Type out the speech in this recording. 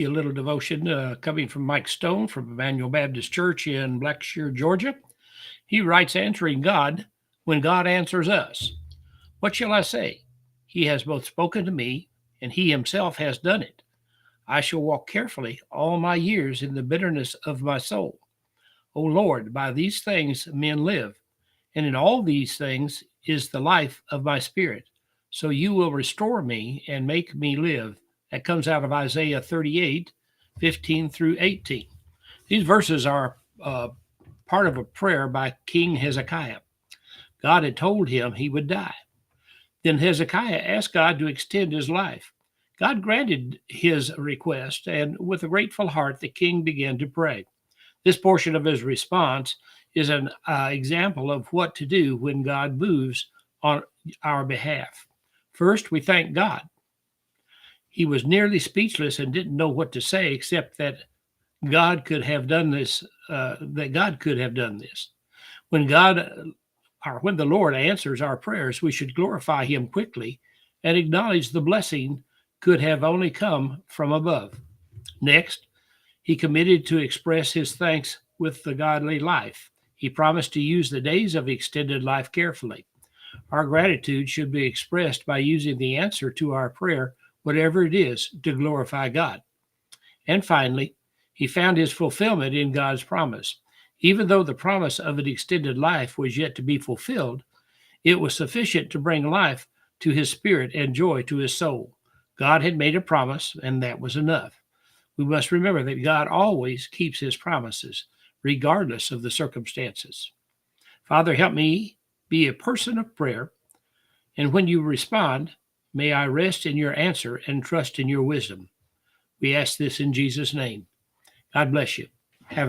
A little devotion coming from Mike Stone from Emmanuel Baptist Church in Blackshear, Georgia. He writes, answering God when God answers us. What shall I say? He has both spoken to me, and he himself has done it. I shall walk carefully all my years in the bitterness of my soul. O Lord, by these things men live, and in all these things is the life of my spirit. So you will restore me and make me live. That comes out of Isaiah 38:15 through 18. These verses are part of a prayer by King Hezekiah. God had told him he would die. Then Hezekiah asked God to extend his life. God granted his request, and with a grateful heart, the king began to pray. This portion of his response is an example of what to do when God moves on our behalf. First, we thank God. He was nearly speechless and didn't know what to say except that God could have done this. That God could have done this. When when the Lord answers our prayers, we should glorify Him quickly and acknowledge the blessing could have only come from above. Next, he committed to express his thanks with the godly life. He promised to use the days of extended life carefully. Our gratitude should be expressed by using the answer to our prayer, whatever it is, to glorify God. And finally, he found his fulfillment in God's promise. Even though the promise of an extended life was yet to be fulfilled, it was sufficient to bring life to his spirit and joy to his soul. God had made a promise, and that was enough. We must remember that God always keeps his promises, regardless of the circumstances. Father, help me be a person of prayer, and when you respond, may I rest in your answer and trust in your wisdom. We ask this in Jesus' name. God bless you. Have a